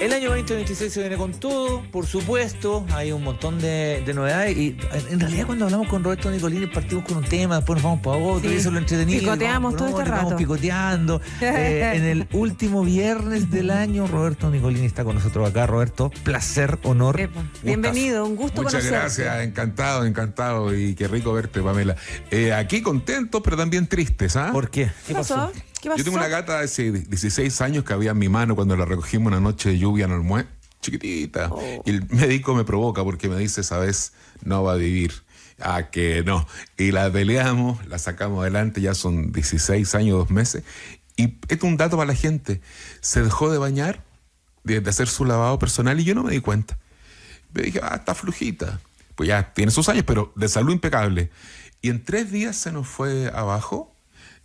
El año 2026 se viene con todo, por supuesto, hay un montón de novedades y en realidad cuando hablamos con Roberto Nicolini partimos con un tema, después nos vamos para otro, y eso es lo entretenido. Picoteamos todo este rato. Vamos picoteando. En el último viernes del año, Roberto Nicolini está con nosotros acá. Roberto, placer, honor. Bienvenido, un gusto conocerte. Muchas gracias, encantado y qué rico verte, Pamela. Aquí contentos, pero también tristes, ¿ah? ¿Por qué? ¿Qué pasó? Yo tengo una gata de hace 16 años que había en mi mano cuando la recogimos una noche de lluvia en Olmué, chiquitita. Y el médico me provoca porque me dice, sabes, no va a vivir. Ah, que no. Y la peleamos, la sacamos adelante, ya son 16 años, 2 meses. Y esto es un dato para la gente. Se dejó de bañar, de hacer su lavado personal y yo no me di cuenta. Me dije, está flujita. Pues ya tiene sus años, pero de salud impecable. Y en 3 días se nos fue abajo.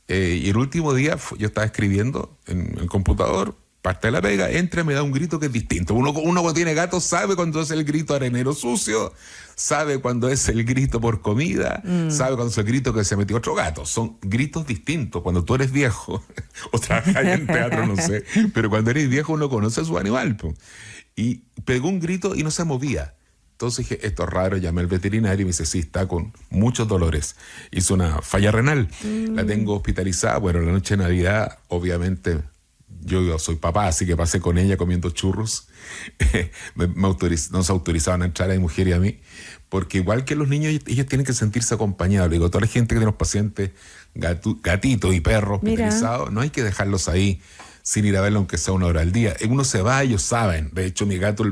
Y el último día yo estaba escribiendo en el computador, parte de la pega, entra y me da un grito que es distinto. Uno cuando tiene gato sabe cuando es el grito arenero sucio, sabe cuando es el grito por comida, sabe cuando es el grito que se metió otro gato. Son gritos distintos. Cuando tú eres viejo, o trabajas en teatro, no sé, pero cuando eres viejo uno conoce a su animal. Y pegó un grito y no se movía. Entonces dije, esto es raro, llamé al veterinario y me dice, sí, está con muchos dolores. Hizo una falla renal, la tengo hospitalizada. Bueno, la noche de Navidad, obviamente, yo soy papá, así que pasé con ella comiendo churros. Nos autorizaban a entrar a mi mujer y a mí, porque igual que los niños, ellos tienen que sentirse acompañados. Digo, toda la gente que tiene los pacientes, gatitos y perros hospitalizados, no hay que dejarlos ahí sin ir a verlo aunque sea 1 hora al día. Uno se va, ellos saben. De hecho, mi gato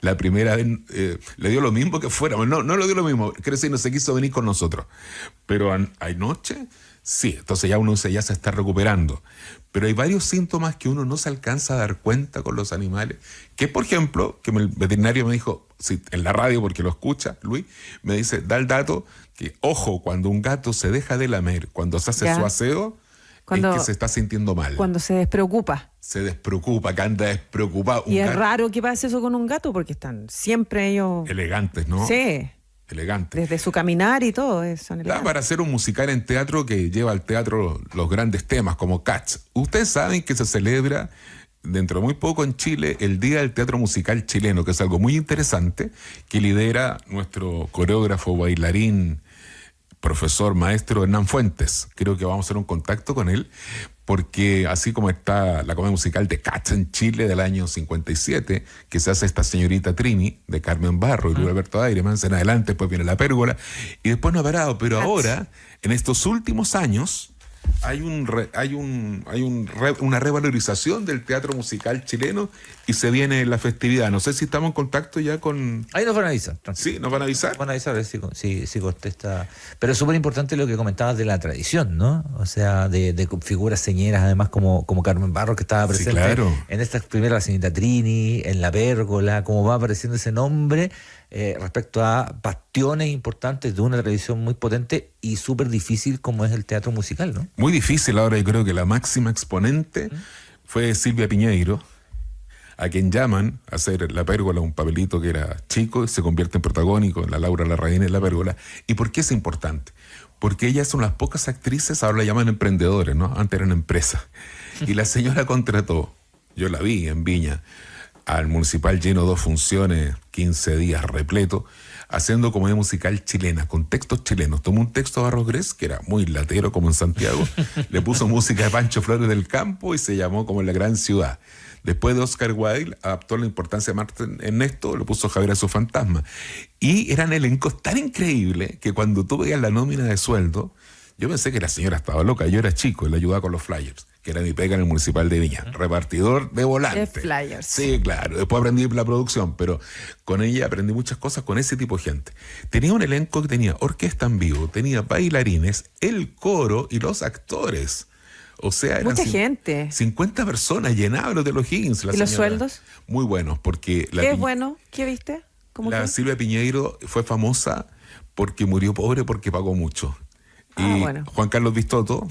la primera vez le dio lo mismo que fuéramos. No le dio lo mismo. Quiero decir, no se quiso venir con nosotros. Pero anoche, sí. Entonces ya uno ya se está recuperando. Pero hay varios síntomas que uno no se alcanza a dar cuenta con los animales. Que, por ejemplo, que el veterinario me dijo, sí, en la radio, porque lo escucha, Luis, me dice, da el dato que, ojo, cuando un gato se deja de lamer, cuando se hace su aseo, es que se está sintiendo mal. Cuando se despreocupa. Se despreocupa, que anda despreocupado. Y es raro que pase eso con un gato porque están siempre ellos... Elegantes, ¿no? Sí. Elegantes. Desde su caminar y todo. Son elegantes. Para hacer un musical en teatro que lleva al teatro los grandes temas como Cats. Ustedes saben que se celebra dentro de muy poco en Chile el Día del Teatro Musical Chileno, que es algo muy interesante, que lidera nuestro coreógrafo, bailarín, profesor, maestro Hernán Fuentes. Creo que vamos a hacer un contacto con él, porque así como está la comedia musical de Cats en Chile del año 57, que se hace esta señorita Trini, de Carmen Barro y Luis Alberto Aire, en adelante, después viene La Pérgola, y después no ha parado, pero ahora, en estos últimos años, hay una revalorización del teatro musical chileno y se viene la festividad. No sé si estamos en contacto ya con... Ahí nos van a avisar. Sí, nos van a avisar. Nos van a avisar a ver si contesta. Pero es súper importante lo que comentabas de la tradición, ¿no? O sea, de figuras señeras, además como Carmen Barro, que estaba presente en estas primeras, la señorita Trini, en La Pérgola, como va apareciendo ese nombre respecto a bastiones importantes de una tradición muy potente y súper difícil como es el teatro musical, ¿no? Muy difícil. Ahora yo creo que la máxima exponente fue Silvia Piñeiro, a quien llaman a hacer La Pérgola, un papelito que era chico y se convierte en protagónico, la Laura Larraín en La Pérgola. ¿Y por qué es importante? Porque ellas son las pocas actrices, ahora la llaman emprendedores, ¿no? Antes eran empresas. Y la señora contrató, yo la vi en Viña, al municipal lleno 2 funciones, 15 días repleto, haciendo comedia musical chilena, con textos chilenos. Tomó un texto de Barros Gres, que era muy latero como en Santiago, le puso música de Pancho Flores del Campo y se llamó como La Gran Ciudad. Después de Oscar Wilde, adaptó La Importancia de Martín Ernesto, lo puso Javier a su fantasma. Y eran elencos tan increíbles que cuando tú veías la nómina de sueldo, yo pensé que la señora estaba loca. Yo era chico y la ayudaba con los flyers, que era mi pega en el Municipal de Viña, repartidor de volantes. De flyers. Sí, claro. Después aprendí la producción, pero con ella aprendí muchas cosas con ese tipo de gente. Tenía un elenco que tenía orquesta en vivo, tenía bailarines, el coro y los actores. O sea, eran mucha gente. 50 personas, llenaban de los Higgins. ¿Y los sueldos? Muy buenos, porque... ¿Qué es bueno? ¿Qué viste? Silvia Piñeiro fue famosa porque murió pobre porque pagó mucho. Juan Carlos Vistoto,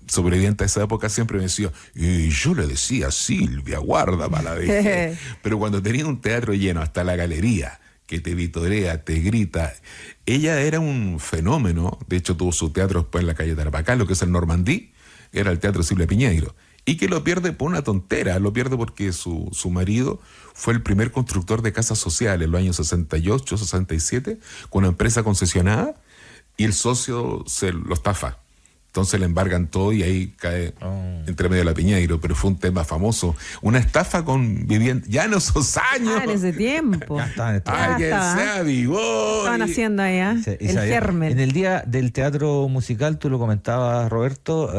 sobreviviente a esa época, siempre me decía, y yo le decía, Silvia, guarda para la vejez. Pero cuando tenía un teatro lleno, hasta la galería, que te vitorea, te grita, ella era un fenómeno. De hecho, tuvo su teatro después en la calle Tarapacá, lo que es el Normandí, era el Teatro Silvia Piñeiro. y que lo pierde por una tontera, lo pierde porque su marido fue el primer constructor de casas sociales en los años 68, 67, con una empresa concesionada, y el socio se lo estafa. Entonces le embargan todo y ahí cae entre medio de la Piñeiro, pero fue un tema famoso. Una estafa con vivienda, ya en esos años. En ese tiempo. Alguien se avivó. Estaban haciendo allá el germen. En el Día del Teatro Musical, tú lo comentabas, Roberto,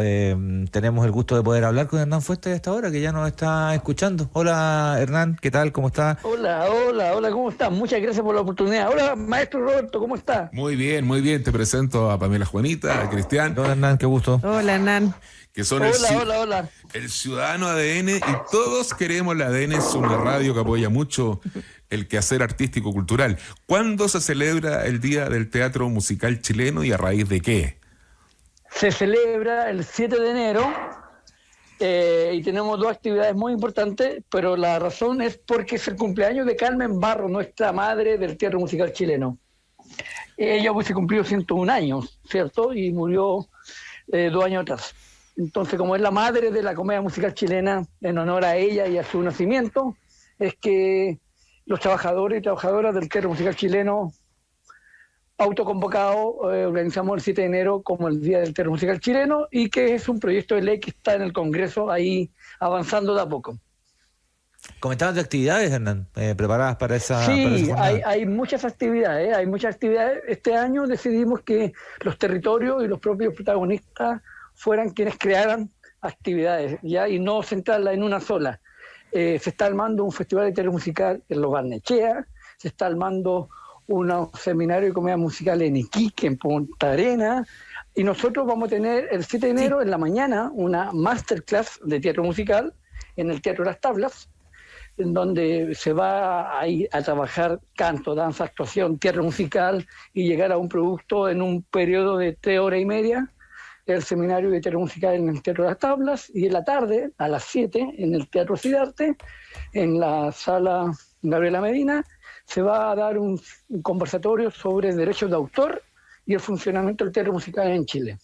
tenemos el gusto de poder hablar con Hernán Fuentes a esta hora, que ya nos está escuchando. Hola, Hernán, ¿qué tal? ¿Cómo está? Hola, ¿cómo estás? Muchas gracias por la oportunidad. Hola, maestro Roberto, ¿cómo está? Muy bien. Te presento a Pamela Juanita, a Cristian. Hola, Hernán, qué gusto. Hola, Hernán. Que son el ciudadano ADN, y todos queremos. La ADN es una radio que apoya mucho el quehacer artístico cultural. ¿Cuándo se celebra el Día del Teatro Musical Chileno y a raíz de qué? Se celebra el 7 de enero y tenemos dos actividades muy importantes, pero la razón es porque es el cumpleaños de Carmen Barro, nuestra madre del teatro musical chileno. Ella se cumplió 101 años, ¿cierto? Y murió 2 años atrás. Entonces, como es la madre de la comedia musical chilena, en honor a ella y a su nacimiento, es que los trabajadores y trabajadoras del teatro musical chileno, autoconvocados, organizamos el 7 de enero como el Día del Teatro Musical Chileno, y que es un proyecto de ley que está en el Congreso ahí avanzando de a poco. Comentaban de actividades, Hernán, preparadas para esa. Sí, para esa hay muchas actividades, Este año decidimos que los territorios y los propios protagonistas fueran quienes crearan actividades, ¿ya? Y no centrarla en una sola. Se está armando un festival de teatro musical en Los Barnechea, se está armando un seminario de comedia musical en Iquique, en Punta Arenas, y nosotros vamos a tener el 7 de enero en la mañana una masterclass de teatro musical en el Teatro Las Tablas, en donde se va a ir a trabajar canto, danza, actuación, teatro musical, y llegar a un producto en un periodo de 3 horas y media, el seminario de teatro musical en el Teatro Las Tablas, y en la tarde, a las 7, en el Teatro Cidarte, en la sala Gabriela Medina, se va a dar un conversatorio sobre derechos de autor y el funcionamiento del teatro musical en Chile.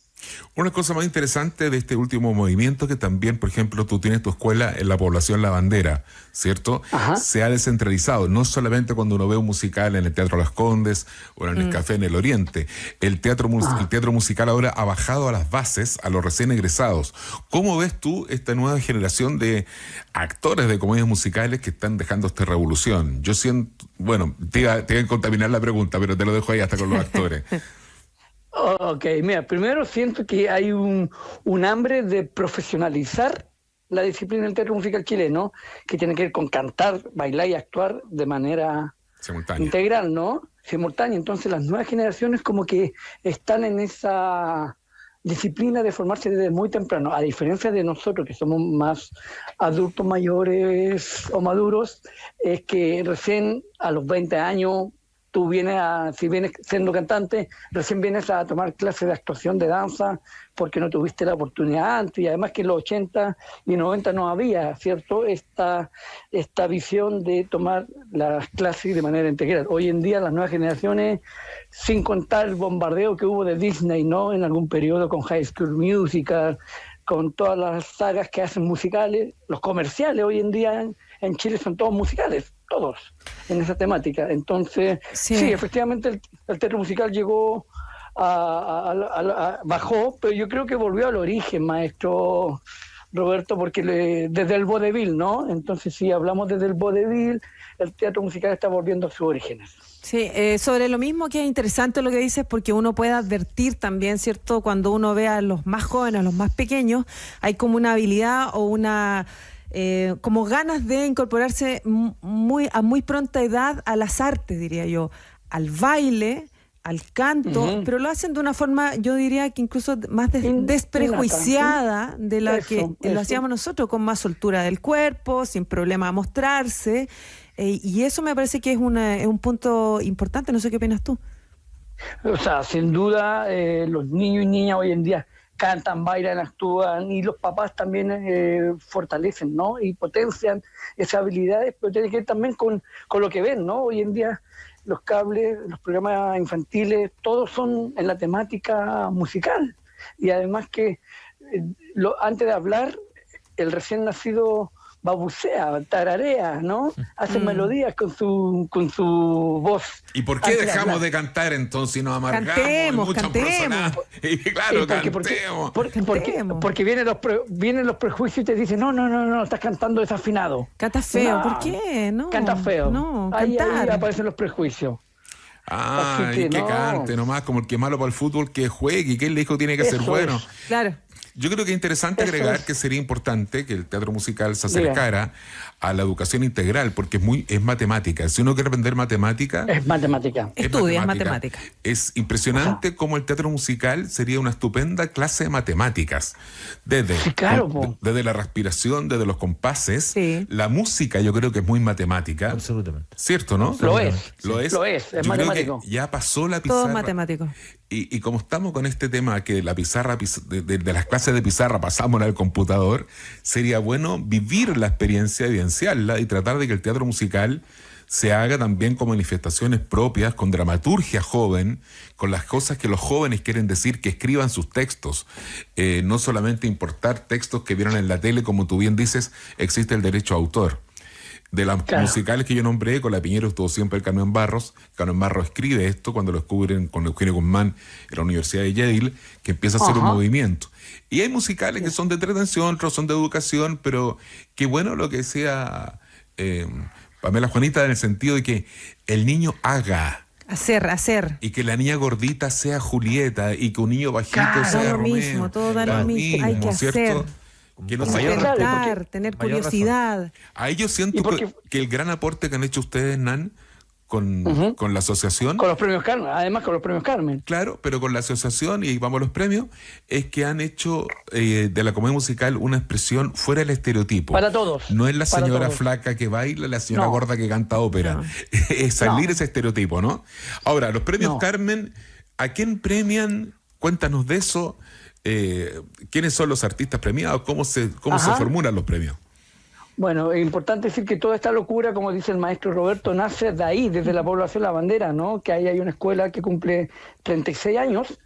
Una cosa más interesante de este último movimiento, que también, por ejemplo, tú tienes tu escuela en la población La Bandera, ¿cierto? Ajá. Se ha descentralizado, no solamente cuando uno ve un musical en el Teatro Las Condes o en el Café en el Oriente. El teatro musical ahora ha bajado a las bases, a los recién egresados. ¿Cómo ves tú esta nueva generación de actores de comedias musicales que están dejando esta revolución? Yo siento, bueno, te iba a contaminar la pregunta, pero te lo dejo ahí hasta con los actores. Ok, mira, primero siento que hay un hambre de profesionalizar la disciplina del teatro musical chileno, que tiene que ver con cantar, bailar y actuar de manera integral, ¿no? Simultánea. Entonces las nuevas generaciones como que están en esa disciplina de formarse desde muy temprano, a diferencia de nosotros que somos más adultos mayores o maduros, es que recién a los 20 años... Tú si vienes siendo cantante, recién vienes a tomar clases de actuación, de danza, porque no tuviste la oportunidad antes, y además que en los 80 y 90 no había, ¿cierto?, esta visión de tomar las clases de manera integral. Hoy en día las nuevas generaciones, sin contar el bombardeo que hubo de Disney, ¿no?, en algún periodo con High School Musical, con todas las sagas que hacen musicales, los comerciales hoy en día en Chile son todos musicales, todos, en esa temática. Entonces, sí efectivamente el teatro musical llegó bajó, pero yo creo que volvió al origen, maestro Roberto, porque desde el vodevil, ¿no? Entonces, si hablamos desde el vodevil, el teatro musical está volviendo a sus orígenes. Sí, sobre lo mismo, que es interesante lo que dices, porque uno puede advertir también, ¿cierto? Cuando uno ve a los más jóvenes, a los más pequeños, hay como una habilidad o una... como ganas de incorporarse a muy pronta edad a las artes, diría yo, al baile, al canto, pero lo hacen de una forma, yo diría que incluso más desprejuiciada de la que lo hacíamos nosotros, con más soltura del cuerpo, sin problema a mostrarse, y eso me parece que es un punto importante. No sé qué opinas tú. O sea, sin duda, los niños y niñas hoy en día cantan, bailan, actúan, y los papás también fortalecen, ¿no?, y potencian esas habilidades, pero tiene que ver también con lo que ven, ¿no? Hoy en día los cables, los programas infantiles, todos son en la temática musical, y además que antes de hablar el recién nacido babucea, tararea, ¿no? Hace melodías con su voz. ¿Y por qué dejamos de cantar entonces y nos amargamos? Cantemos. Y claro, cantemos. Porque vienen los prejuicios y te dicen, no, estás cantando desafinado. Canta feo, ¿por qué? No. Canta feo. No, ahí aparecen los prejuicios. Que cante nomás, como el que es malo para el fútbol, que juegue, y que el hijo tiene que ser bueno. Claro. Yo creo que es interesante agregar que sería importante que el teatro musical se acercara a la educación integral, porque es matemática. Si uno quiere aprender matemática... Es matemática. Estudias matemática. Es impresionante cómo el teatro musical sería una estupenda clase de matemáticas. Desde la respiración, desde los compases. Sí. La música yo creo que es muy matemática. Absolutamente. ¿Cierto, no? Lo es yo matemático. Creo que ya pasó la pizarra. Todo matemático. Y como estamos con este tema que la pizarra, de las clases de pizarra pasamos al computador, sería bueno vivir la experiencia, evidenciarla y tratar de que el teatro musical se haga también con manifestaciones propias, con dramaturgia joven, con las cosas que los jóvenes quieren decir, que escriban sus textos. No solamente importar textos que vieron en la tele, como tú bien dices, existe el derecho a autor. De las musicales que yo nombré, con la Piñero estuvo siempre el Carmen Barros. Carmen Barros escribe esto cuando lo descubren con Eugenio Guzmán en la Universidad de Yale, que empieza a hacer un movimiento. Y hay musicales que son de entretención, otros son de educación, pero qué bueno lo que decía Pamela Juanita, en el sentido de que el niño haga. Hacer. Y que la niña gordita sea Julieta, y que un niño bajito sea Romeo. Todo da lo mismo, hay que ¿cierto? hacer. Que no tener curiosidad. Ahí yo siento que el gran aporte que han hecho ustedes, Nan, con la asociación. Con los premios Carmen, además con los premios Carmen. Claro, pero con la asociación, y vamos a los premios, es que han hecho de la comedia musical una expresión fuera del estereotipo. Para todos. No es la señora flaca que baila, la señora gorda que canta ópera. No. Es salir ese estereotipo, ¿no? Ahora, los premios Carmen, ¿a quién premian? Cuéntanos de eso. ¿Quiénes son los artistas premiados? ¿Cómo se formulan los premios? Bueno, es importante decir que toda esta locura, como dice el maestro Roberto, nace de ahí, desde la población La Bandera, ¿no? Que ahí hay una escuela que cumple 36 años,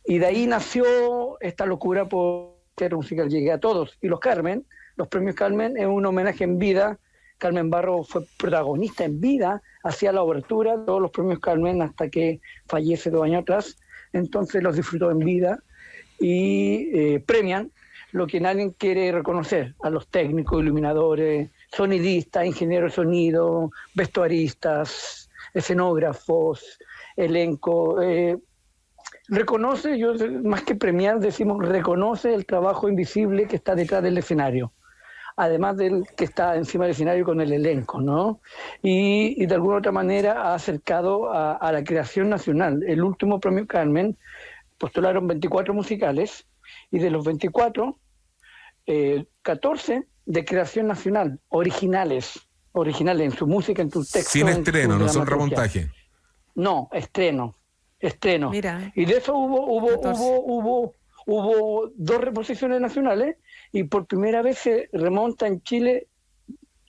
y de ahí nació esta locura por teatro musical llegue a todos. Y los Carmen, los premios Carmen, es un homenaje en vida. Carmen Barros fue protagonista en vida, hacía la obertura de todos los premios Carmen hasta que fallece 2 años atrás, entonces los disfrutó en vida. Y premian lo que nadie quiere reconocer, a los técnicos, iluminadores, sonidistas, ingenieros de sonido, vestuaristas, escenógrafos, elenco. Reconoce, más que premiar, decimos reconoce el trabajo invisible que está detrás del escenario, además del que está encima del escenario con el elenco, ¿no? Y de alguna otra manera ha acercado a la creación nacional. El último premio Carmen postularon 24 musicales, y de los 24, 14 de creación nacional, originales en su música, en su texto. Sin estreno, no son remontaje. No, estreno. Mira. Y de eso hubo 2 reposiciones nacionales, y por primera vez se remonta en Chile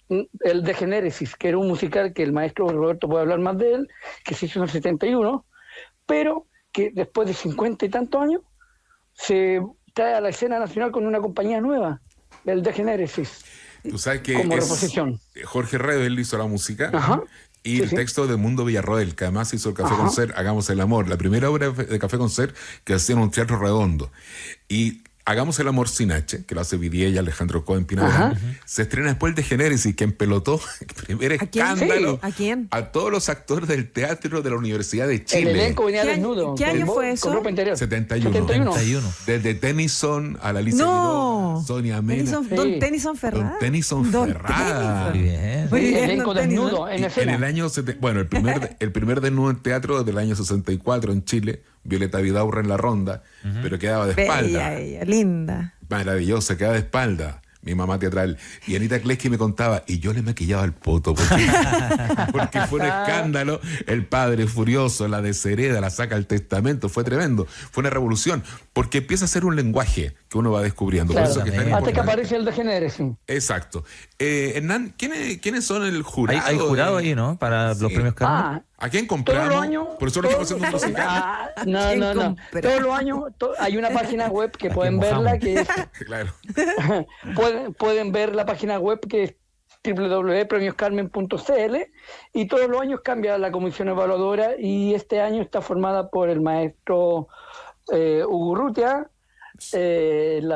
el de Genéresis, que era un musical que el maestro Roberto puede hablar más de él, que se hizo en el 71, pero que después de 50 y tantos años se trae a la escena nacional con una compañía nueva, el de Genéresis. Tú sabes que como reposición. Jorge Redel hizo la música. Y el texto de Mundo Villarroel, que además hizo el Café con Ser, Hagamos el Amor, la primera obra de Café con Ser que hacía en un teatro redondo. Y Hagamos el Amor sin H, que lo hace Vidiella y Alejandro Cohen Pinabel, se estrena después de Génesis, que empelotó el primer escándalo ¿A quién? a todos los actores del teatro de la Universidad de Chile. El elenco venía desnudo. ¿Qué año fue eso? Con ropa interior. 71. Desde Tennyson a la Alicia Guiró, Sonia Mena. Don Tennyson Ferrada. Don Tennyson Ferrada. Muy bien. El elenco desnudo en escena. En el año, el primer desnudo en teatro del año 64 en Chile, Violeta Vidaurre en la ronda, pero quedaba de espalda. Bella, linda. Maravillosa, quedaba de espalda. Mi mamá teatral. Y Anita Kleski me contaba, y yo le maquillaba el poto, porque fue un escándalo. El padre furioso, la deshereda, la saca al testamento, fue tremendo. Fue una revolución, porque empieza a ser un lenguaje que uno va descubriendo. Claro, por eso que es tan hasta que importante. aparece el degenere, sí. Exacto. Hernán, ¿quiénes son el jurado? Hay jurado ahí, ¿no? Para los premios Carmen. ¿A quién compramos? Todos los años, por eso lo estamos haciendo un musical. No. Todos los años hay una página web que pueden verla, que es, Claro. pueden ver la página web que es www.premioscarmen.cl, y todos los años cambia la comisión evaluadora, y este año está formada por el maestro Hugo Urrutia, el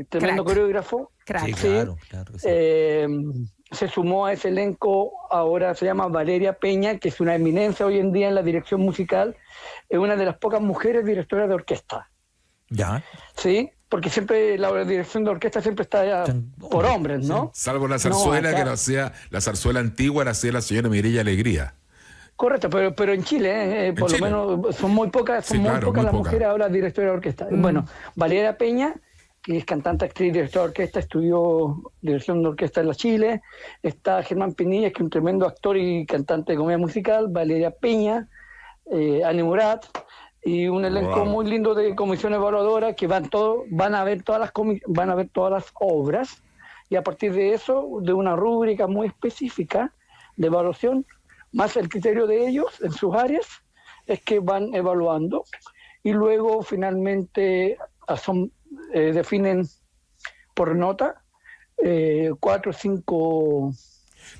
tremendo coreógrafo. Sí, Sí. claro que sí. Se sumó a ese elenco, ahora se llama Valeria Peña, que es una eminencia hoy en día en la dirección musical, es una de las pocas mujeres directoras de orquesta. Ya. ¿Sí? Porque siempre la dirección de orquesta siempre está por hombres, ¿no? Salvo la zarzuela, acá, que lo hacía, la zarzuela antigua la hacía la señora Mireya Alegría. Correcto, pero en Chile, por Chile. lo menos, son muy pocas, Sí, claro, las muy pocas. mujeres ahora directoras de orquesta. Bueno, Valeria Peña, que es cantante, actriz, directora de orquesta, estudió dirección de orquesta en la Chile. Está Germán Pinilla, que es un tremendo actor y cantante de comedia musical. Valeria Peña, Ani Murat, y un elenco muy lindo de comisión evaluadora que van a ver todas las obras, y a partir de eso, de una rúbrica muy específica de evaluación, más el criterio de ellos en sus áreas, es que van evaluando, y luego finalmente definen por nota 4 o 5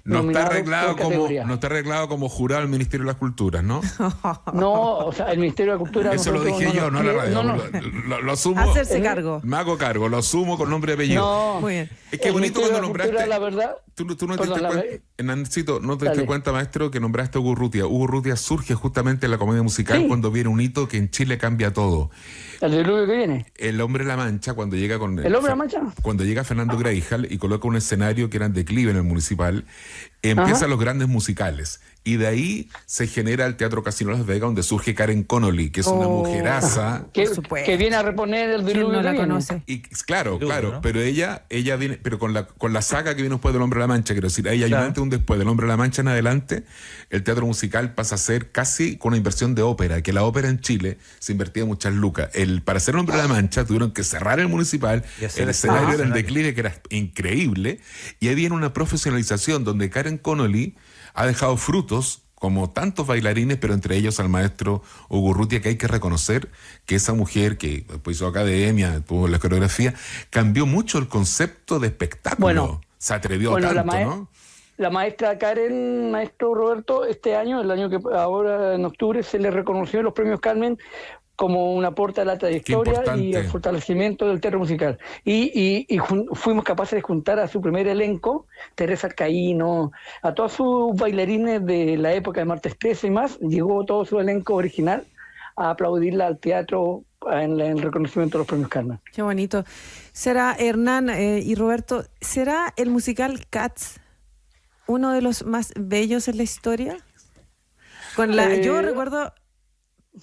No está nominados por categoría. arreglado como jurado el Ministerio de las Culturas, ¿no? No, o sea, el Ministerio de Cultura... Eso lo dije yo, no la radio. Lo asumo. Hacerse cargo. Me hago cargo, lo asumo con nombre y apellido. No, Muy bien. Es que el bonito Ministerio cuando de la nombraste. Cultura, la verdad... Tú no te Perdón, diste cuenta, Hernancito, no te diste Dale. cuenta, maestro, que nombraste a Hugo Urrutia. Hugo Urrutia surge justamente en la comedia musical Sí. cuando viene un hito que en Chile cambia todo. El diluvio que viene. El Hombre de la Mancha, cuando llega con... ¿El Hombre de la Mancha? Cuando llega Fernando Greijal y coloca un escenario que era en declive en el municipal, empiezan los grandes musicales. Y de ahí se genera el Teatro Casino Las Vegas, donde surge Karen Connolly, que es una mujeraza. Que viene a reponer el ¿Quién diluvio no la que viene. conoce? Y claro, Diluvio, claro, ¿no? pero ella viene, pero con la saga que viene después del Hombre de la Mancha, quiero decir, ahí hay un Claro. antes y un después del Hombre de la Mancha en adelante, el teatro musical pasa a ser casi con una inversión de ópera, que la ópera en Chile se invertía muchas lucas. Para hacer el Hombre de la Mancha tuvieron que cerrar el municipal, Y hacer el escenario era en escenario. declive, que era increíble, y ahí viene una profesionalización donde Karen Connolly ha dejado frutos como tantos bailarines, pero entre ellos al maestro Hugo Urrutia, que hay que reconocer que esa mujer que después hizo academia, tuvo la coreografía, cambió mucho el concepto de espectáculo. Bueno, se atrevió tanto, ¿no? La maestra Karen, maestro Roberto, este año, el año que ahora en octubre, se le reconoció en los premios Carmen como un aporte a la trayectoria y al fortalecimiento del teatro musical. Y fuimos capaces de juntar a su primer elenco, Teresa Alcaíno, a todos sus bailarines de la época de Martes 13 y más. Llegó todo su elenco original a aplaudirla al teatro en el reconocimiento de los premios Carmen. Qué bonito. ¿Será, Hernán y Roberto, será el musical Cats uno de los más bellos en la historia? Yo recuerdo,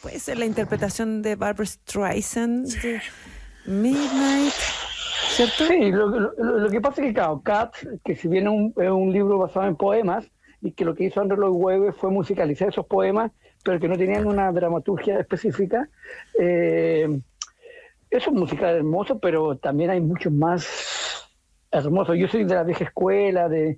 puede ser la interpretación de Barbra Streisand, de Midnight, ¿cierto? Sí, lo que pasa es que, claro, Cats, que si bien es un libro basado en poemas, y que lo que hizo Andrés Lloyd Webber fue musicalizar esos poemas, pero que no tenían una dramaturgia específica. Es un musical hermoso, pero también hay muchos más hermosos. Yo soy de la vieja escuela, de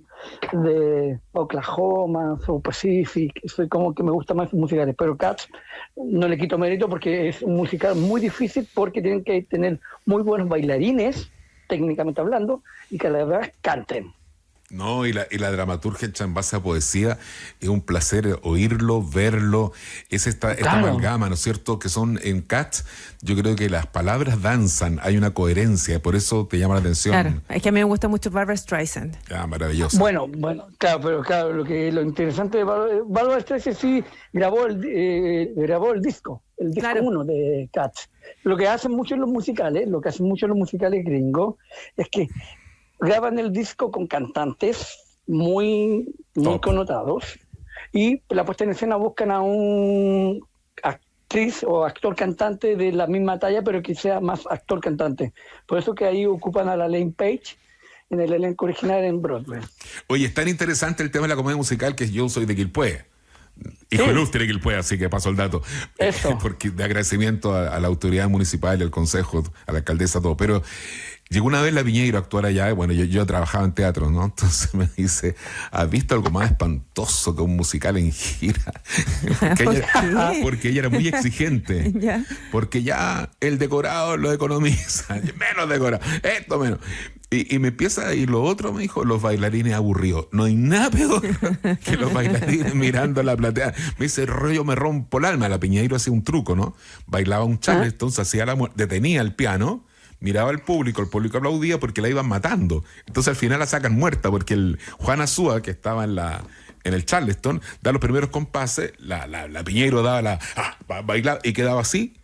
Oklahoma, South Pacific, soy como que me gustan más musicales, pero Cats no le quito mérito porque es un musical muy difícil, porque tienen que tener muy buenos bailarines, técnicamente hablando, y que a la verdad canten. No, y la dramaturgia hecha en base a poesía es un placer oírlo, verlo. Es esta amalgama, ¿no es cierto? Que son en Cats, yo creo que las palabras danzan, hay una coherencia, por eso te llama la atención. Claro, es que a mí me gusta mucho Barbra Streisand. Ah, maravilloso. Bueno, claro, pero claro, lo interesante de Barbra Streisand sí grabó el disco, el disco Claro. 1 de Cats. Lo que hacen mucho en los musicales, gringos, es que graban el disco con cantantes muy connotados, y la puesta en escena buscan a un actriz o actor cantante de la misma talla, pero que sea más actor cantante. Por eso que ahí ocupan a la Elaine Page en el elenco original en Broadway. Oye, es tan interesante el tema de la comedia musical que yo soy de Quilpué. Hijo ilustre que él puede, así que paso el dato. Eso. Porque de agradecimiento a la autoridad municipal, al consejo, a la alcaldesa, todo. Pero llegó una vez la Piñeiro a actuar allá, y bueno, yo trabajaba en teatro, ¿no? Entonces me dice, ¿has visto algo más espantoso que un musical en gira? Porque ella era muy exigente. ¿Ya? Porque ya el decorado lo economiza, menos decorado, esto menos. Y me empieza, y lo otro me dijo, los bailarines aburridos. No hay nada peor que los bailarines mirando la platea. Me dice, rollo, me rompo el alma. La Piñeiro hacía un truco, ¿no? Bailaba un charleston, se hacía detenía el piano, miraba al público, el público aplaudía porque la iban matando. Entonces al final la sacan muerta porque el Juan Azúa, que estaba en el charleston, da los primeros compases, la Piñeiro daba bailaba y quedaba así.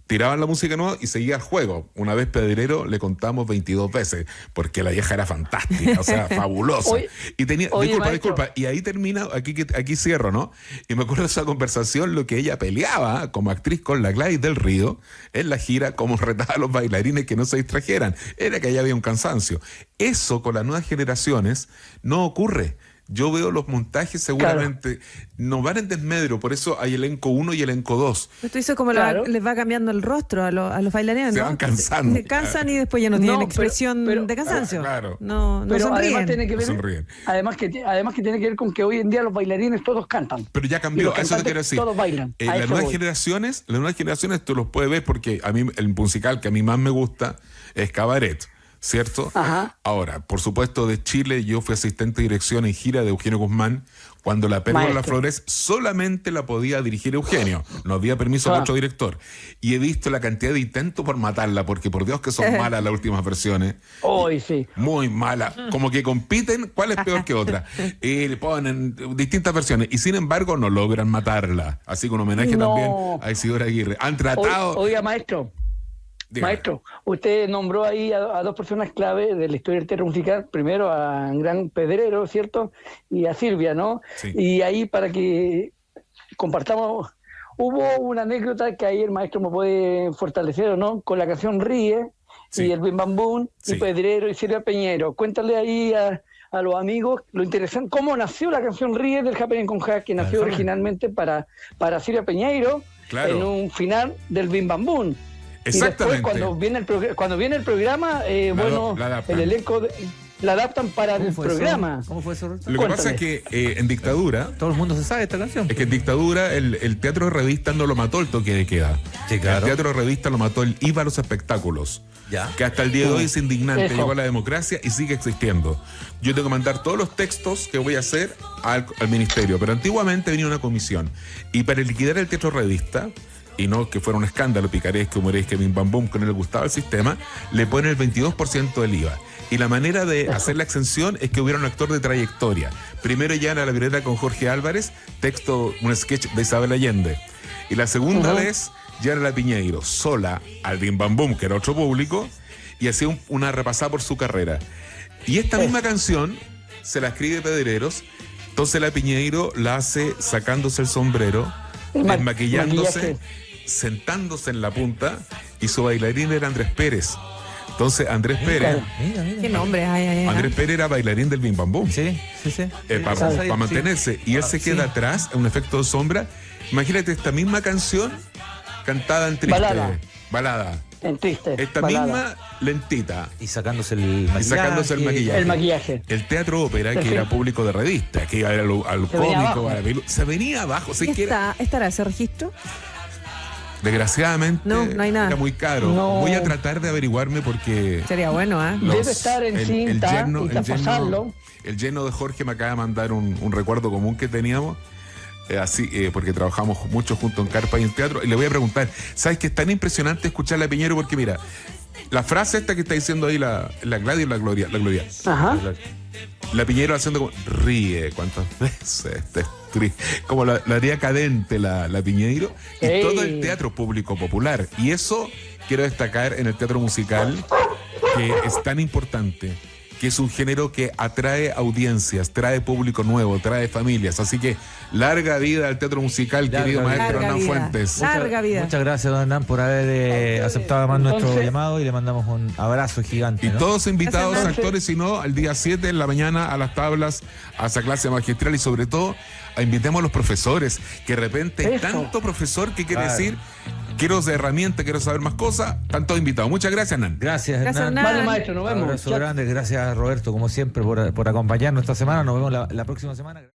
Tiraban la música nueva y seguía el juego. Una vez Pedrero le contamos 22 veces, porque la vieja era fantástica, o sea, fabulosa. Y tenía, disculpa, y ahí termina, aquí cierro, ¿no? Y me acuerdo de esa conversación, lo que ella peleaba como actriz con la Gladys del Río en la gira, como retaba a los bailarines que no se distrajeran. Era que allá había un cansancio. Eso con las nuevas generaciones no ocurre. Yo veo los montajes seguramente no van en desmedro, por eso hay elenco 1 y elenco 2. Tú dices como les va cambiando el rostro a los bailarines, Se ¿no? van cansando. Se cansan y después ya no tienen expresión de cansancio. Claro. No pero sonríen. Además tiene que ver, sonríen. Además que tiene que ver con que hoy en día los bailarines todos cantan. Pero ya cambió, eso te quiero decir. Todos bailan. Las nuevas generaciones tú los puedes ver porque a mí el musical que a mí más me gusta es Cabaret. ¿Cierto? Ajá. Ahora, por supuesto, de Chile, yo fui asistente de dirección en gira de Eugenio Guzmán, cuando La Pérgola de las Flores solamente la podía dirigir Eugenio, no había permiso de otro director. Y he visto la cantidad de intentos por matarla, porque por Dios que son malas las últimas versiones. Hoy sí. Muy malas, como que compiten cuál es peor que otra. Y le ponen distintas versiones, y sin embargo no logran matarla. Así que un homenaje también a Isidora Aguirre. Han tratado... Oiga, maestro. Dígame. Maestro, usted nombró ahí a dos personas clave de la historia del teatro musical, primero a Gran Pedrero, ¿cierto? Y a Silvia, ¿no? Sí. Y ahí para que compartamos, hubo una anécdota que ahí el maestro me puede fortalecer, ¿o no? Con la canción Ríe, y el Bim Bam Boom, y Pedrero y Silvia Piñeiro. Cuéntale ahí a los amigos lo interesante, cómo nació la canción Ríe del Happening con Jack, que nació originalmente para Silvia Piñeiro, en un final del Bim Bam Boom. Exactamente. Y después cuando viene el programa, el elenco la adaptan para el programa. ¿Cómo fue eso? Lo que pasa es que en dictadura... Todo el mundo se sabe esta canción. Es que en dictadura el teatro de revista no lo mató el toque de queda. Sí, claro. El teatro de revista lo mató el IVA a los espectáculos. Ya. Que hasta el día de hoy es indignante. Eso. Llegó a la democracia y sigue existiendo. Yo tengo que mandar todos los textos que voy a hacer al ministerio. Pero antiguamente venía una comisión. Y para liquidar el teatro de revista... y no que fuera un escándalo picaresco, humoresco, Bim Bam Boom, que no le gustaba el sistema, le ponen el 22% del IVA. Y la manera de hacer la exención es que hubiera un actor de trayectoria. Primero ya en la libreta con Jorge Álvarez, texto, un sketch de Isabel Allende. Y la segunda vez ya era la Piñeiro, sola al Bim Bam Boom, que era otro público, y hacía una repasada por su carrera. Y esta misma canción se la escribe Pedreros, entonces la Piñeiro la hace sacándose el sombrero, desmaquillándose, sentándose en la punta, y su bailarín era Andrés Pérez. Entonces Andrés Pérez, ¿Qué nombre hay? Andrés Pérez era bailarín del Bim Bam Boom. Sí. Para mantenerse. Y él se queda atrás, en un efecto de sombra. Imagínate esta misma canción cantada en triste. Balada. En triste. Esta balada. misma lentita. Y sacándose el maquillaje. El maquillaje. El teatro ópera, que era público de revista, que iba al cómico, se venía abajo. ¿Estará ese registro? Desgraciadamente no hay nada. Era muy caro. No. Voy a tratar de averiguarme porque... Sería bueno, ¿eh? Debe estar en cinta y traspasarlo. El yerno de Jorge me acaba de mandar un recuerdo común que teníamos. Porque trabajamos mucho junto en Carpa y en teatro, y le voy a preguntar, ¿sabes que es tan impresionante escuchar a Piñeiro? Porque mira, la frase esta que está diciendo ahí la Gladys o la Gloria. Ajá. La Piñeiro haciendo como, ríe, ¿cuántas veces? Como la haría cadente la Piñeiro, y todo el teatro público popular. Y eso quiero destacar en el teatro musical, que es tan importante, que es un género que atrae audiencias, trae público nuevo, trae familias. Así que larga vida al teatro musical, querido maestro Hernán Fuentes. Larga vida. Muchas gracias, don Hernán, por haber aceptado además nuestro llamado, y le mandamos un abrazo gigante. Y ¿no? todos invitados, actores, si no, al día 7 en la mañana a las tablas, a esa clase magistral, y sobre todo invitemos a los profesores, que de repente hay tanto profesor que quiere decir, quiero de herramienta, quiero saber más cosas, están todos invitados. Muchas gracias, Hernán. Gracias, Hernán. Vale, maestro, nos vemos. Un abrazo grande, gracias, Roberto, como siempre, por acompañarnos esta semana. Nos vemos la próxima semana.